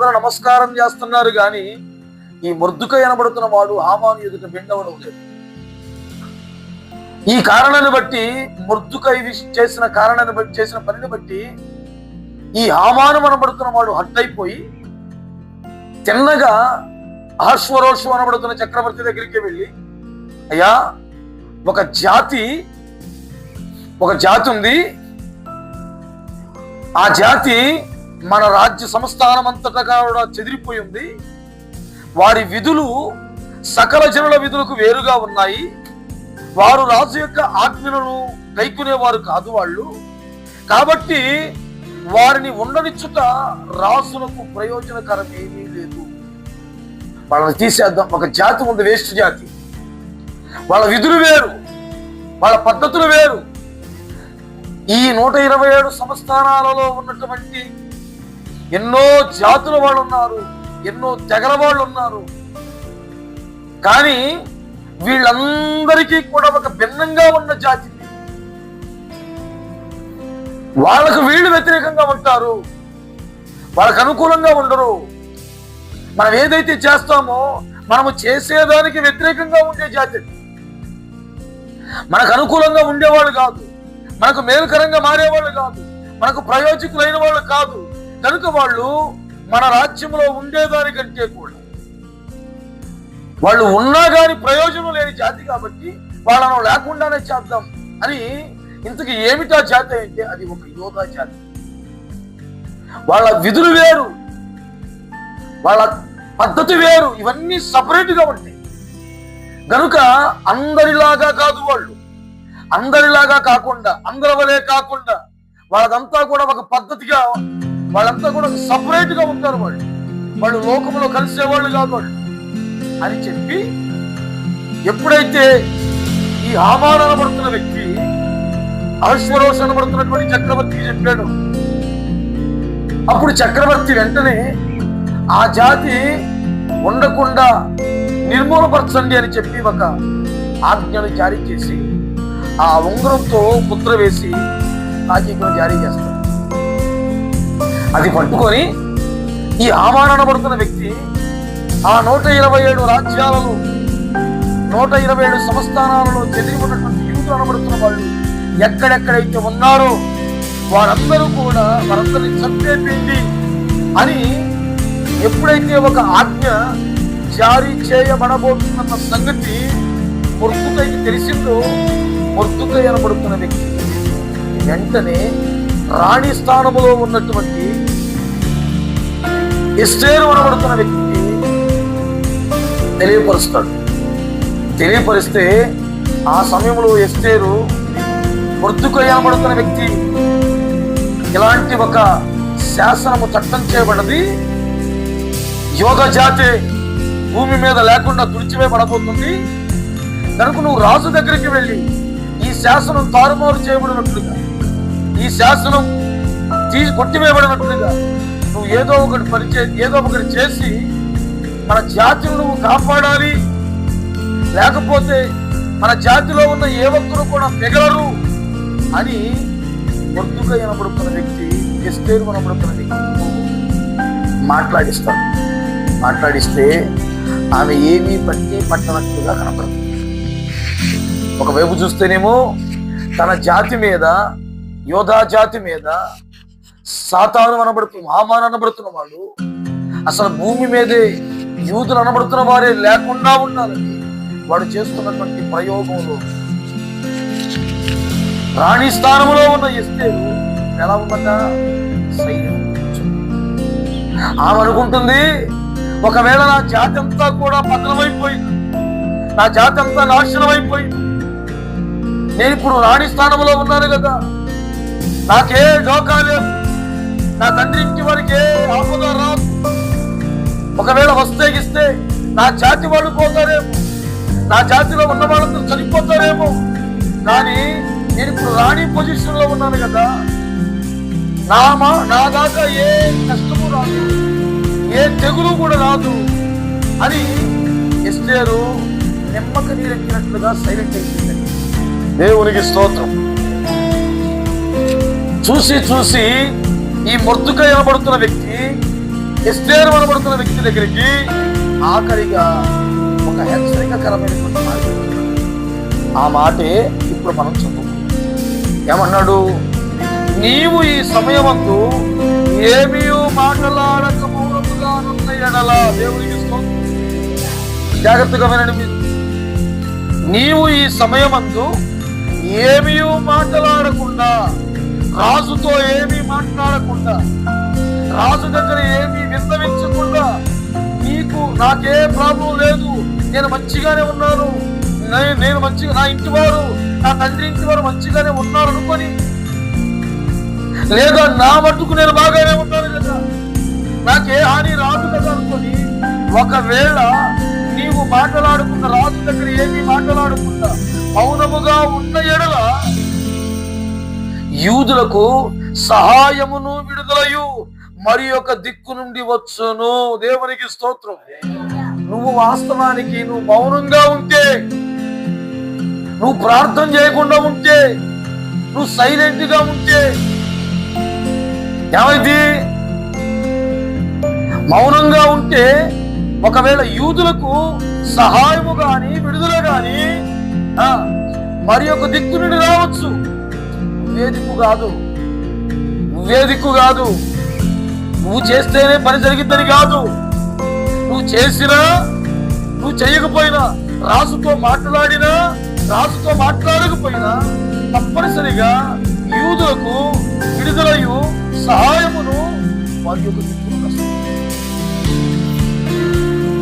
ముందర నమస్కారం చేస్తున్నారు గాని ఈ మొర్దుకై అనబడుతున్న వాడు హామాను ఎదుట బెండవడం లేదు. ఈ కారణాన్ని బట్టి మొర్దుకై చేసిన పనిని బట్టి ఈ హామాను అనబడుతున్న వాడు హర్ట్ అయిపోయి తిన్నగా అహశ్వరోషు అనబడుతున్న చక్రవర్తి దగ్గరికి వెళ్ళి, అయ్యా, ఒక జాతి ఉంది, ఆ జాతి మన రాజ్య సంస్థానం అంతటా కూడా చెదిరిపోయి ఉంది. వారి విధులు సకల జనుల విధులకు వేరుగా ఉన్నాయి. వారు రాజు యొక్క ఆజ్ఞలను గైకునేవారు కాదు వాళ్ళు. కాబట్టి వారిని ఉండనిచ్చుట రాజులకు ప్రయోజనకరం ఏమీ లేదు. వాళ్ళని తీసేద్దాం. ఒక జాతి ఉంది, వేస్ట్ జాతి. వాళ్ళ విధులు వేరు, వాళ్ళ పద్ధతులు వేరు. ఈ 127 సంస్థానాలలో ఉన్నటువంటి ఎన్నో జాతుల వాళ్ళు ఉన్నారు, ఎన్నో తెగల వాళ్ళు ఉన్నారు. కానీ వీళ్ళందరికీ కూడా ఒక భిన్నంగా ఉన్న జాతి. వాళ్ళకు వీళ్ళు వ్యతిరేకంగా ఉంటారు, వాళ్ళకు అనుకూలంగా ఉండరు. మనం ఏదైతే చేస్తామో మనము చేసేదానికి వ్యతిరేకంగా ఉండే జాతి. మనకు అనుకూలంగా ఉండేవాళ్ళు కాదు, మనకు మేలుకరంగా మారేవాళ్ళు కాదు, మనకు ప్రయోజకులైన వాళ్ళు కాదు. కనుక వాళ్ళు మన రాజ్యంలో ఉండేదానికంటే కూడా వాళ్ళు ఉన్నా గాని ప్రయోజనం లేని జాతి. కాబట్టి వాళ్ళను లేకుండానే చేద్దాం అని. ఇంతకు ఏమిటా జాతి అంటే అది ఒక యోధా జాతి. వాళ్ళ విధులు వేరు, వాళ్ళ పద్ధతి వేరు, ఇవన్నీ సపరేట్ గా ఉంటాయి. గనుక అందరిలాగా కాదు వాళ్ళు. అందరిలాగా కాకుండా, అందరి వలే కాకుండా వాళ్ళదంతా కూడా ఒక పద్ధతిగా, వాళ్ళంతా కూడా సపరేట్ గా ఉంటారు. వాళ్ళు లోకంలో కలిసేవాళ్ళు కాదు వాళ్ళు అని చెప్పి, ఎప్పుడైతే ఈ హామాను అనబడుతున్న వ్యక్తి అహశ్వరోషు అనబడుతున్నటువంటి చక్రవర్తికి చెప్పాడు, అప్పుడు చక్రవర్తి వెంటనే ఆ జాతి ఉండకుండా నిర్మూలపరచండి అని చెప్పి ఒక ఆజ్ఞను జారీ చేసి ఆ ఉంగరంతో ముద్ర వేసి ఆజ్ఞను జారీ చేస్తాడు. అది పట్టుకొని ఈ హామాను అనబడుతున్న వ్యక్తి ఆ 127 రాజ్యాలలో 127 సంస్థానాలలో చెదిరి ఉన్నటువంటి యూదులు అనబడుతున్న వాళ్ళు ఎక్కడెక్కడైతే ఉన్నారో వారందరినీ చంపేపిండి అని ఎప్పుడైతే ఒక ఆజ్ఞ జారీ చేయబడబోతున్న సంగతి మొర్దుకైకి తెలిసిందో, మొర్దుకై అనబడుతున్న వ్యక్తి వెంటనే రాణి స్థానములో ఉన్నటువంటి ఎస్తేరు అనబడుతున్న వ్యక్తికి తెలియపరిస్తే ఆ సమయంలో ఎస్తేరు మొర్దుకై అనబడుతున్న వ్యక్తి ఇలాంటి ఒక శాసనము చట్టం చేయబడ్డది, యోధ జాతి భూమి మీద లేకుండా తుడిచివేయబడబోతుంది. కనుక నువ్వు రాజు దగ్గరికి వెళ్ళి ఈ శాసనం తారుమారు చేయబడినట్లుగా, ఈ శాసనం కొట్టివేయబడినట్లుగా నువ్వు ఏదో ఒకటి చేసి మన జాతిని నువ్వు కాపాడాలి. లేకపోతే మన జాతిలో ఉన్న ఏ ఒక్కరు కూడా మిగలరు అని మొర్దుకై అనబడుతున్న వ్యక్తి, ఎస్తేరు అనబడుతున్న వ్యక్తి మాట్లాడిస్తే ఆమె ఏమీ పట్టనట్లుగా కనపడుతుంది. ఒకవైపు చూస్తేనేమో తన జాతి మీద, యోధా జాతి మీద సాతాను అనబడుతున్న హామాను అనబడుతున్న వాడు అసలు భూమి మీదే యూదులు అనబడుతున్న వారే లేకుండా ఉండాలని వాడు చేస్తున్నటువంటి ప్రయోగంలో రాణి స్థానంలో ఉన్న ఎస్తేరు ఎలా ఉందట? ఆమె అనుకుంటుంది, ఒకవేళ నా జాతి అంతా కూడా పతనమైపోయింది, నా జాతి అంతా నాశనం అయిపోయింది, నేను ఇప్పుడు రాణి స్థానంలో ఉన్నాను కదా, నాకే డోకా లేదు, నా తండ్రి ఇంటి వారికి ఆపద రాదు, ఒకవేళ వస్తే నా జాతి వాళ్ళు పోతారేమో, నా జాతిలో ఉన్న వాళ్ళందరూ చనిపోతారేమో, కానీ నేను ఇప్పుడు రాణి పొజిషన్ లో ఉన్నాను కదా, నా దాకా ఏ కష్టము రాదు, ఏ తెగులు కూడా రాదు అని ఎస్తేరు నెమ్మక నీరెక్కినట్లుగా సైలెంట్ అయిపోయింది. దేవునికి స్తోత్రం. చూసి ఈ మొర్దుకై అనబడుతున్న వ్యక్తి ఎస్తేరు అనబడుతున్న వ్యక్తి దగ్గరికి ఆఖరిగా ఒక హెచ్చరికకరమైనటువంటి మాట. ఆ మాటే ఇప్పుడు మనం చదువుకుంటాం. ఏమన్నాడు? నీవు ఈ సమయమందు ఏమీ మాట్లాడక మౌనముగానున్న ఎడల, దేవునికి స్తోత్రం. జాగ్రత్తగా వినండి మీరు. నీవు ఈ సమయమందు ఏమీ మాట్లాడకుండా, రాజుతో ఏమీ మాట్లాడకుండా, రాజు దగ్గర ఏమీ విన్నవించకుండా, నాకే ప్రాబ్లం లేదు, నేను మంచిగానే ఉన్నాను, నేను మంచిగా, నా ఇంటి వారు, నా తండ్రి ఇంటి వారు మంచిగానే ఉన్నారు అనుకొని, లేదా నా మట్టుకు నేను బాగానే ఉన్నాను కదా, నాకే హాని రాదు కదా అనుకొని, ఒకవేళ నీవు మాట్లాడకుండా, రాజు దగ్గర ఏమీ మాట్లాడకుండా మౌనముగా ఉన్న ఎడల యూదులకు సహాయమును విడుదలయు మరి ఒక దిక్కు నుండి వచ్చును. దేవునికి స్తోత్రం. నువ్వు వాస్తవానికి నువ్వు మౌనంగా ఉంటే, నువ్వు ప్రార్థన చేయకుండా ఉంటే, నువ్వు సైలెంట్ గా ఉంటే ఏమైంది? మౌనంగా ఉంటే ఒకవేళ యూదులకు సహాయము గాని విడుదల గాని మరి ఒక దిక్కు నుండి రావచ్చు. నువ్వే దిక్కు కాదు, నువ్వు చేస్తేనే పని జరిగిద్దని కాదు. నువ్వు చేసినా, నువ్వు చేయకపోయినా, రాజుతో మాట్లాడినా, రాజుతో మాట్లాడకపోయినా తప్పనిసరిగా యూదులకు విడుదలయు సహాయమును వారి యొక్క దిక్కును వస్తుంది.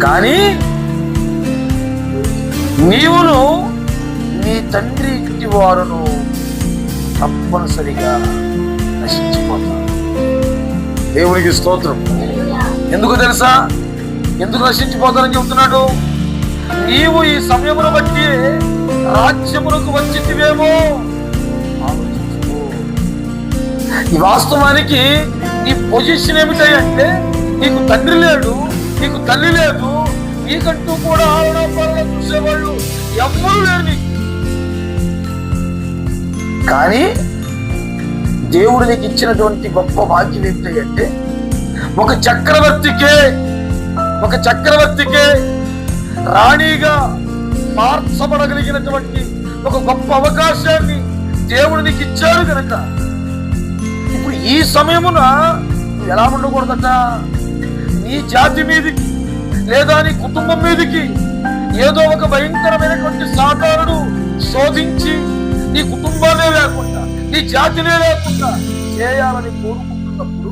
కానీ నీవును నీ తండ్రి ఇంటి వారును తప్పనిసరిగా నశించిపోతారు. దేవునికి స్తోత్రం. ఎందుకు తెలుసా? ఎందుకు నశించిపోతారని చెబుతున్నాడు? నీవు ఈ సమయమును బట్టి రాజ్యమునకు వచ్చితివేమో ఆలోచించుకో. ఈ వాస్తవానికి నీ పొజిషన్ ఏమిటంటే, నీకు తండ్రి లేడు, నీకు తల్లి లేదు, నీకంటూ కూడా ఆలన చూసేవాళ్ళు ఎవ్వరూ లేరు నీకు. కానీ దేవుడు నీకు ఇచ్చినటువంటి గొప్ప భాగ్యం ఏమిటంటే, ఒక చక్రవర్తికే రాణిగా మార్చబడగలిగినటువంటి ఒక గొప్ప అవకాశాన్ని దేవుడు నీకు ఇచ్చాడు కనుక ఇప్పుడు ఈ సమయమున నువ్వు ఎలా ఉండకూడదట? నీ జాతి మీదకి లేదా నీ కుటుంబం మీదకి ఏదో ఒక భయంకరమైనటువంటి సాతానుడు శోధించి నీ కుటుంబాలే లేకుండా, నీ జాతినే లేకుండా చేయాలని కోరుకుంటున్నప్పుడు,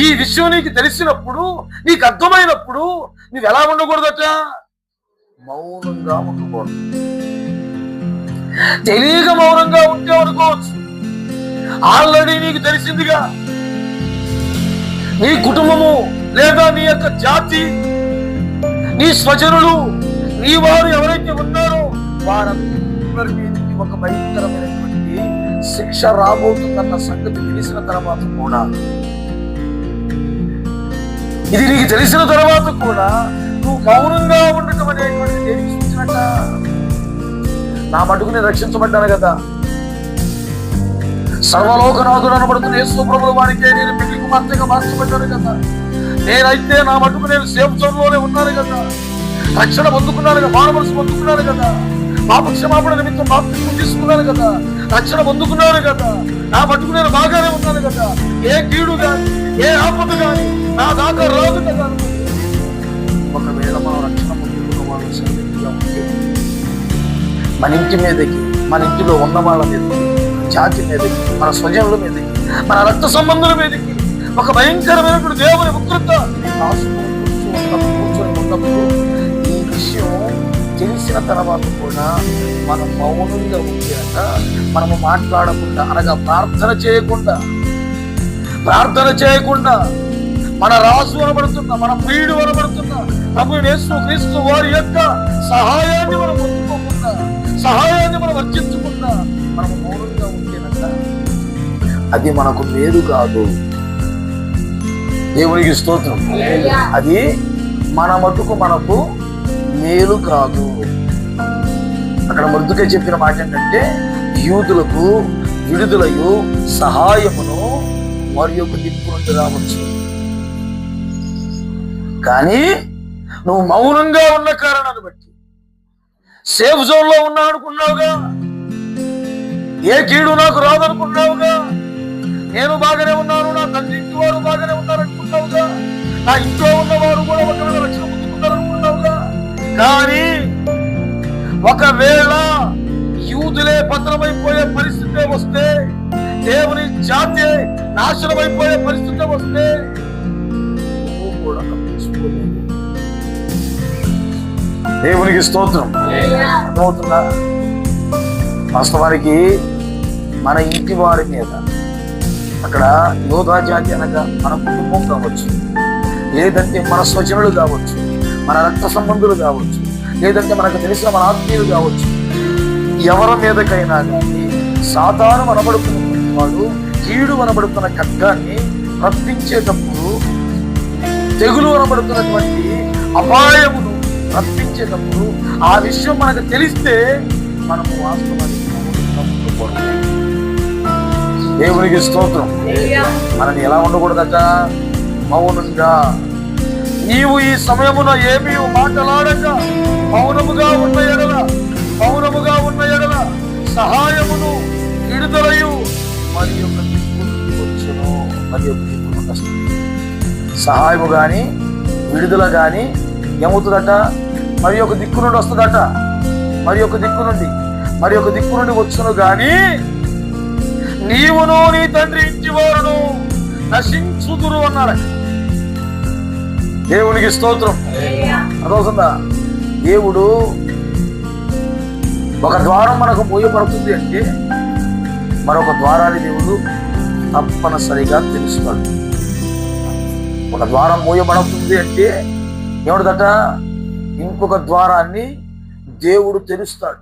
ఈ విషయం నీకు తెలిసినప్పుడు, నీకు అర్థమైనప్పుడు నువ్వు ఎలా ఉండకూడదట? మౌనంగా ఉండకూడదు. తెలియక మౌనంగా ఉంటే అనుకోవచ్చు. ఆల్రెడీ నీకు తెలిసిందిగా, నీ కుటుంబము లేదా నీ యొక్క జాతి, నీ స్వజనులు, నీ వారు ఎవరైతే ఉన్నారో వారందరి మీదకి ఒక భయంకరమైనటువంటి శిక్ష రాబోతుందన్న సంగతి తెలిసిన తర్వాత కూడా, ఇది నీకు తెలిసిన తర్వాత కూడా నువ్వు మౌనంగా ఉండటం అనేటువంటి దేనికి సూచనట? నా మటుకు నేను రక్షించబడ్డాను కదా, సర్వలోకనాథుడు అనబడుతున్న యేసు ప్రభువు వారికే నేను పెళ్లి కుమార్తెగా మార్చబడ్డాను కదా, నేనైతే నా మటుకు నేను సేఫ్ జోన్ లోనే ఉన్నాను కదా, రక్షణ పొందుకున్నాను కదా, మానవలసి పొందుకున్నాను కదా, పాప క్షమాపణ నిమిత్తం బాప్తిస్మం తీసుకున్నాను కదా, రక్షణ పొందుకున్నాను కదా, నా మటుకు నేను బాగానే ఉన్నాను కదా, ఏ కీడు గాని ఏ ఆపద గాని నా దాకా రాదు కదా. ఒకవేళ మనం రక్షణ పొందుకున్న వాళ్ళు సైలెంట్గా ఉంటే మన ఇంటి మీదకి, మన ఇంటిలో ఉన్న వాళ్ళ మీదకి, జాతి మీదకి, మన స్వజనుల మీదకి, మన రక్త సంబంధుల మీదకి ఒక భయంకరమైనటువంటి దేవుని ఉగ్రత కూర్చొని ఉన్నప్పుడు ఈ విషయం తెలిసిన తర్వాత కూడా మనం మౌనంగా ఉండాక, మనము మాట్లాడకుండా, అనగా ప్రార్థన చేయకుండా మన రాజు అనబడుతున్న, మన ప్రియుడు అనబడుతున్న ప్రభు యేసు క్రీస్తు వారి యొక్క సహాయాన్ని మనం పొందుకోకుండా, సహాయాన్ని మనం వర్తించకుండా మనము మౌనంగా ఉంటేనట అది మనకు మేలు కాదు. దేవునికి స్తోత్రం. అది మన మటుకు మనకు మేలు కాదు. అక్కడ ముందుగా చెప్పిన మాట ఏంటంటే, యూదులకు విడుదలయు సహాయమును వారి యొక్క దిక్కు నుండి రావచ్చు. కానీ నువ్వు మౌనంగా ఉన్న కారణాన్ని బట్టి సేఫ్ జోన్ లో ఉన్నా అనుకున్నావుగా, ఏ కీడు నాకు రాదనుకున్నావుగా, నేను బాగానే ఉన్నాను, నా తండ్రి ఇంటి వారు బాగానే ఉన్నారు అనుకున్నావుగా, నా ఇంట్లో ఉన్నవారు కూడా ఒకవేళ రక్షణ పొందుతున్నారు అనుకున్నావుగా. కానీ ఒకవేళ యూదులే పతనమైపోయే పరిస్థితి వస్తే, దేవుని జాతి నాశనం అయిపోయే పరిస్థితి వస్తే నువ్వు కూడా తప్పించుకోలేదు. దేవునికి స్తోత్రం. అర్థమవుతుందా? వాస్తవానికి మన ఇంటి వారి మీద, అక్కడ యోధా జాతి అనగా మన కుటుంబం కావచ్చు, లేదంటే మన స్వజనులు కావచ్చు, మన రక్త సంబంధులు కావచ్చు, లేదంటే మనకు తెలిసిన మన ఆత్మీయులు కావచ్చు, ఎవరి మీదకైనా కానీ సాతాను అనబడుతున్న వాడు కీడు అనబడుతున్న ఖడ్గాన్ని రప్పించేటప్పుడు, తెగులు అనబడుతున్నటువంటి అపాయమును రప్పించేటప్పుడు ఆ విషయం మనకు తెలిస్తే మనము వాస్తవానికి దేవునికి స్తోత్రం. మనని ఎలా ఉండకూడదట? మౌనంగా. నీవు ఈ సమయమున ఏమీ మాట్లాడక మౌనముగా ఉన్న ఎడల సహాయమును విడుదలయు మరి యొక్క దిక్కు నుండి వచ్చును. మరి యొక్క దిక్కు నుండి వస్తుంది సహాయము గాని విడుదల గాని. ఏమవుతుందట? మరి యొక్క దిక్కు నుండి వస్తుందట. మరి యొక్క దిక్కు నుండి వచ్చును గాని నీవును నీ తండ్రి ఇంటి వారును నశించుదురు అన్నాడు. దేవునికి స్తోత్రం. అదవుతుందా? దేవుడు ఒక ద్వారం మనకు మూయబడుతుంది అంటే మరొక ద్వారాన్ని దేవుడు తప్పనిసరిగా తెలుస్తాడు. ఒక ద్వారం మూయబడుతుంది అంటే ఏమిటదట? ఇంకొక ద్వారాన్ని దేవుడు తెరుస్తాడు.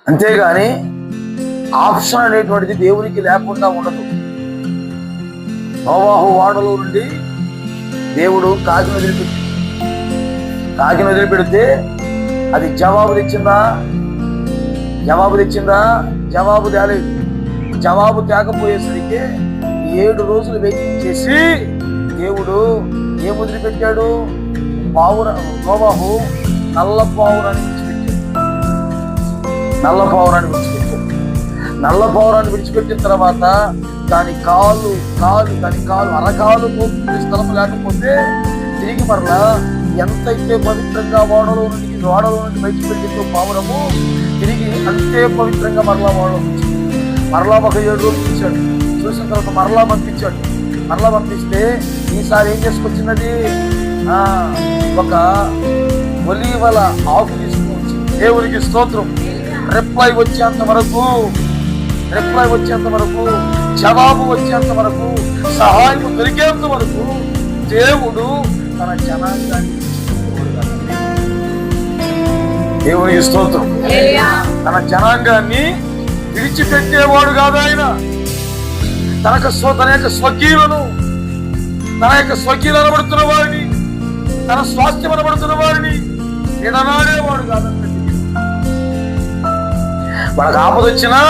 అంతేగాని ఆప్షన్ అనేటువంటిది దేవునికి లేకుండా ఉండదు. నోవాహు వాడలో నుండి దేవుడు కాకిని వదిలిపెడితే అది జవాబు తెచ్చిందా? జవాబు తేలేదు. జవాబు తేకపోయేసరికి 7 రోజులు వెయిటింగ్ చేసి దేవుడు ఏం వదిలిపెట్టాడు? నోవాహు నల్ల పావురాన్ని విడిచిపెట్టిన తర్వాత దాని కాలు అరకాలు మోపుకునే స్థలం లేకపోతే తిరిగి మరలా ఎంతైతే పవిత్రంగా ఓడలో నుండి బయటపెట్టిందో పావురము తిరిగి అంతే పవిత్రంగా మరలా ఓడలో మరలా ఒక 7 రోజులు చూశాడు. చూసిన తర్వాత మరలా పంపిస్తే ఈసారి ఏం చేసుకొచ్చినది? ఒక ఒలీవల ఆకు తీసుకుని వచ్చింది. దేవునికి స్తోత్రం. రిప్లై వచ్చేంత వరకు, జవాబు వచ్చేంత వరకు, సహాయం దొరికేంత వరకు దేవుడు తన జనాంగాన్ని దేవునికి స్తోత్రం. తన జనాంగాన్ని విడిచిపెట్టేవాడు కాదు ఆయన. తన యొక్క స్వకీయులను, అనబడుతున్న వారిని, తన స్వాస్థ్యం అనబడుతున్న వారిని విడనాడేవాడు కాదంటే. మనకు ఆపద వచ్చినా,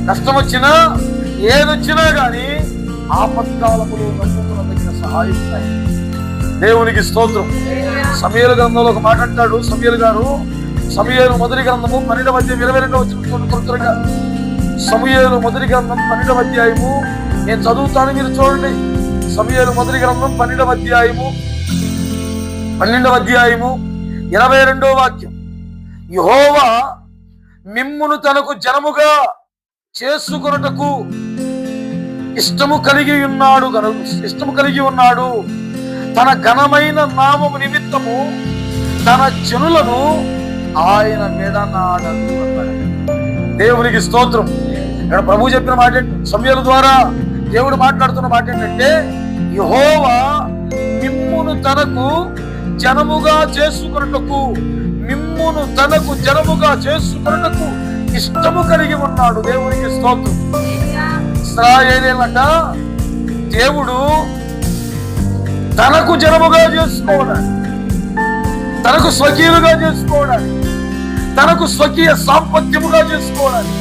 కష్టం వచ్చినా, ఏదొచ్చినా గాని ఆపత్కాలములో నమ్ముకున్న సహాయం ఉన్నాయి. దేవునికి స్తోత్రం. సమూయేలు గ్రంథంలో ఒక మాట అంటాడు సమూయేలు మొదటి గ్రంథము 12వ అధ్యాయం 22వ వచనం త్వరగా. సమూయేలు మొదటి గ్రంథం 12వ అధ్యాయము నేను చదువుతాను, మీరు చూడండి. సమూయేలు మొదటి గ్రంథం 12వ అధ్యాయము 22వ వాక్యం. యెహోవా మిమ్మును తనకు జనముగా చేసుకొనుటకు ఇష్టము కలిగి ఉన్నాడు. తన ఘనమైన నామము నిమిత్తము తన జనులను ఆయన మెడనాడదు అన్నాడు. దేవునికి స్తోత్రం. ఇక్కడ ప్రభు చెప్పిన మాట, సమూయేలు ద్వారా దేవుడు మాట్లాడుతున్న మాట ఏంటంటే, యెహోవా మిమ్మును తనకు జనముగా చేసుకొనుటకు ఇష్టము కలిగి ఉన్నాడు. దేవునికి స్తోత్రం. ఇశ్రాయేలీయులట దేవుడు తనకు జనముగా చేసుకోవడానికి, తనకు స్వకీయులుగా చేసుకోవడానికి, తనకు స్వకీయ సాంపత్యముగా చేసుకోవడానికి,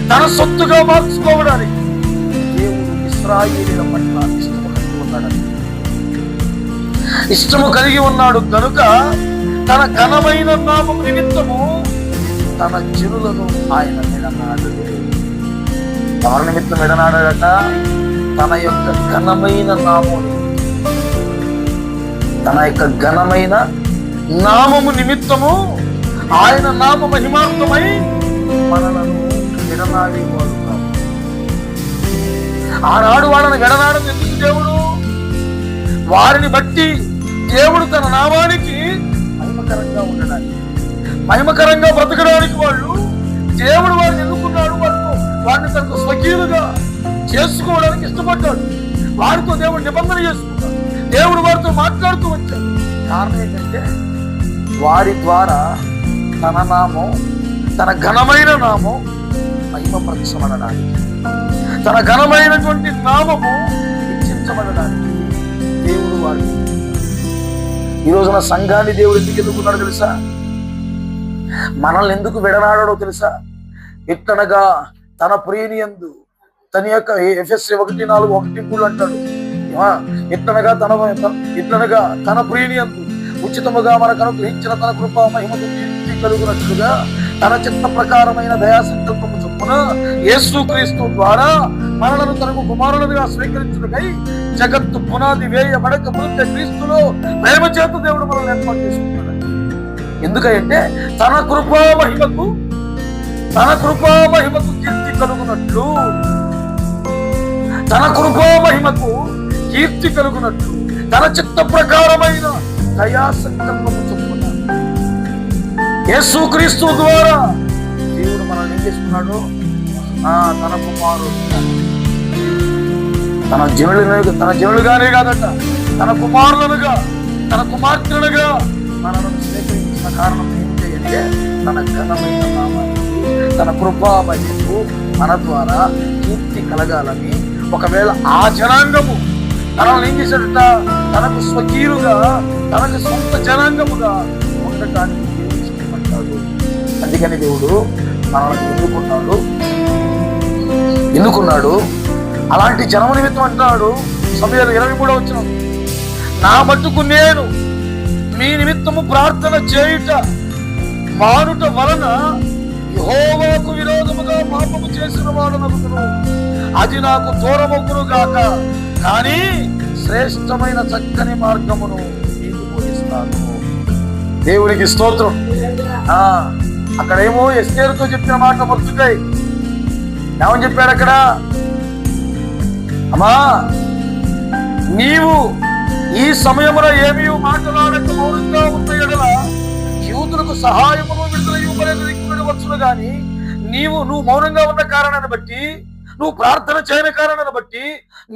తన సొత్తుగా మార్చుకోవడానికి దేవుడు ఇశ్రాయేలీయుల పట్ల ఇష్టము కలిగి ఉన్నాడు. ఇష్టము కలిగి ఉన్నాడు కనుక తన ఘనమైన నామము నిమిత్తము తన జనులను ఆయన విడనాడు. ఎవరి నిమిత్తం విడనాడట? తన యొక్క ఘనమైన నామము, తన యొక్క ఘనమైన నామము నిమిత్తము ఆయన నామ మహిమార్థమై మనలను విడనాడేవాడు. ఆనాడు వాళ్ళని విడనాడని ఎందుకు దేవుడు? వారిని బట్టి దేవుడు తన నామానికి మహిమకరంగా ఉండడానికి, మహిమకరంగా బ్రతకడానికి వాళ్ళు దేవుడు వారిని ఎన్నుకున్నాడు. వారిని తనకు స్వకీయులుగా చేసుకోవడానికి ఇష్టపడ్డాడు. వారితో దేవుడు నిబంధన చేసుకున్నాడు. దేవుడు వారితో మాట్లాడుతూ వచ్చాడు. కారణం ఏంటంటే వారి ద్వారా తన నామం, తన ఘనమైన నామం మహిమపరచబడడానికి, తన ఘనమైనటువంటి నామము హెచ్చించబడడానికి దేవుడు వాడు. ఈ రోజున సంఘాన్ని దేవుడు ఎందుకు ఎన్నుకున్నాడో తెలుసా? మనల్ని ఎందుకు విడనాడో తెలుసా? ఎట్లనగా తన ప్రియుని యందు, తన యొక్క ఎఫెసీ 1:4-1 అంటాడు, ఎట్లనగా తన ప్రియుని యందు ఉచితముగా మనకు అనుగ్రహించిన తన కృపా మహిమకు కీర్తి కలుగునట్లుగా తన చిత్త ప్రకారమైన దయా సంకల్పము చొప్పున యేసుక్రీస్తు ద్వారా మనలను తనకు కుమారులుగా స్వీకరించుటకై జగత్తు పునాది వేయబడక ముందే క్రీస్తులో ప్రేమ చేత దేవుడు మనల్ని ఏర్పాటు చేసుకుంటాడు. ఎందుకంటే తన కృపా మహిమకు కీర్తి కలుగునట్లు, తన కృపా మహిమకు కీర్తి కలుగునట్లు తన చిత్త ప్రకారమైన దయా సంకల్పము చొప్పున యేసుక్రీస్తు ద్వారా దేవుడు మనల్ని ఏం చేసుకున్నాడు? తన కుమారుడు, తన జనులుగానే కాదట, తన కుమారులనుగా, తన కుమార్తెలుగా మనల్ని స్వీకరించిన కారణం ఏంటి అంటే తన ఘనమైన నామానికి, తన కృపామహిమకు మన ద్వారా కీర్తి కలగాలని. ఒకవేళ ఆ జనాంగము తనల్ని ఏం చేశాడట? తనకు స్వకీయులుగా, తనకు సొంత జనాంగముగా ఉండటానికి దేవుడు ఇష్టపడ్డాడు. అందుకని దేవుడు మనల్ని ఎన్నుకున్నాడు. అలాంటి జనము నిమిత్తం అంటున్నాడు సమయాలు 23 నా మట్టుకు నేను మీ నిమిత్తము ప్రార్థన చేయుట మానుట వలన యెహోవాకు విరోధముగా పాపము చేసిన వాడనగును, అది నాకు దూరమగును గాక, కానీ శ్రేష్టమైన చక్కని మార్గమును నీకు బోధిస్తాను. దేవునికి స్తోత్రం. అక్కడేమో ఎస్తేరుతో చెప్పిన మాట మర్చిపోయి ఏమని చెప్పాడు అక్కడ? అమ్మా, నీవు ఈ సమయమున ఏమీ మాట్లాడక మౌనంగా ఉన్న ఎడల యూదులకు సహాయమును విడుదల ఇవ్వవచ్చును గాని నువ్వు మౌనంగా ఉన్న కారణాన్ని బట్టి, నువ్వు ప్రార్థన చేయని కారణాన్ని బట్టి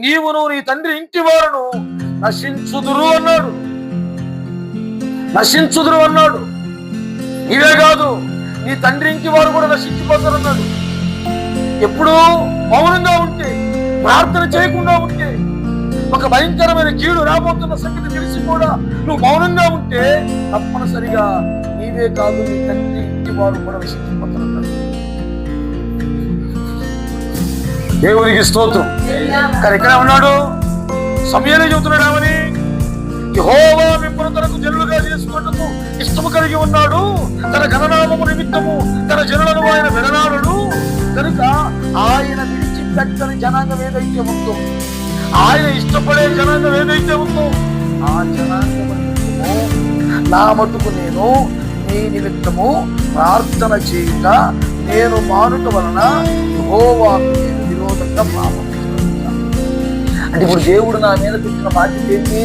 నువ్వు నీ తండ్రి ఇంటి వారును నశించుదురు అన్నాడు. ఇవే కాదు, నీ తండ్రి ఇంటి వారు కూడా నశించిపోతారన్నాడు. ఎప్పుడు మౌనంగా ఉంటే, ప్రార్థన చేయకుండా ఉంటే, ఒక భయంకరమైన కీడు రాబోతున్న సంగతి తెలిసి కూడా నువ్వు మౌనంగా ఉంటే తప్పనిసరిగా నీవే కాదు, నీ తండ్రి ఇంటి వారు కూడా నశించిపోతారన్నాడు. దేవునికి స్తోత్రం. కానీ ఇక్కడ ఉన్నాడు సమయాన్ని చెబుతున్నాడు ఏమని? యెహోవా మిమ్మల్ని తనకు జనులుగా చేసుకున్నట్టుకు ఇష్టము కలిగి ఉన్నాడు, తన ఘననామము నిమిత్తము తన జనులను ఆయన విడనాడడు కనుక ఆయన విడిచిపెట్టని జనాంగం ఏదైతే ఉందో, ఆయన ఇష్టపడే జనాంగం ఏదైతే ఉందో ఆ జనాంగం నిమిత్తము నా మటుకు నేను మీ నిమిత్తము ప్రార్థన చేయుట నేను మానుట వలన యెహోవాకు నేను విరోధంగా పాపం చేస్తున్నాను. అంటే ఇప్పుడు దేవుడు నా మీద పెట్టిన బాధ్యత ఏంటి?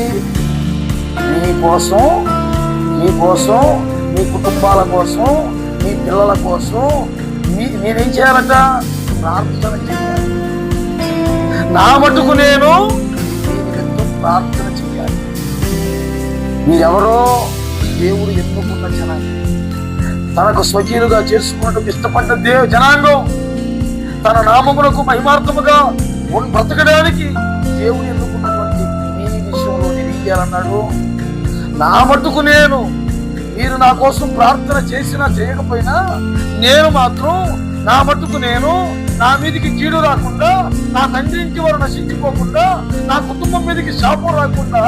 నీ కోసం, నీ కుటుంబాల కోసం, నీ పిల్లల కోసం నేనేం చేయాలట? ప్రార్థన చేయాలి. నా మటుకు నేను నీ నిమిత్తం ప్రార్థన చేయాలి. మీరెవరో దేవుడు ఎన్నుకున్న జనాంగం, తనకు స్వకీయులుగా చేసుకున్నట్టు ఇష్టపడ్డ జనాంగం, తన నామమునకు మహిమార్థముగా బ్రతకడానికి దేవుడు ఎన్నుకున్నటువంటి మీ విషయంలో నేను ఏం చేయాలన్నాడు? నా మట్టుకు మీరు నా కోసం ప్రార్థన చేసినా చేయకపోయినా నేను మాత్రం నా మట్టుకు నా మీదికి కీడు రాకుండా, నా తండ్రి ఇంటి వారు నశించిపోకుండా, నా కుటుంబం మీదకి శాపం రాకుండా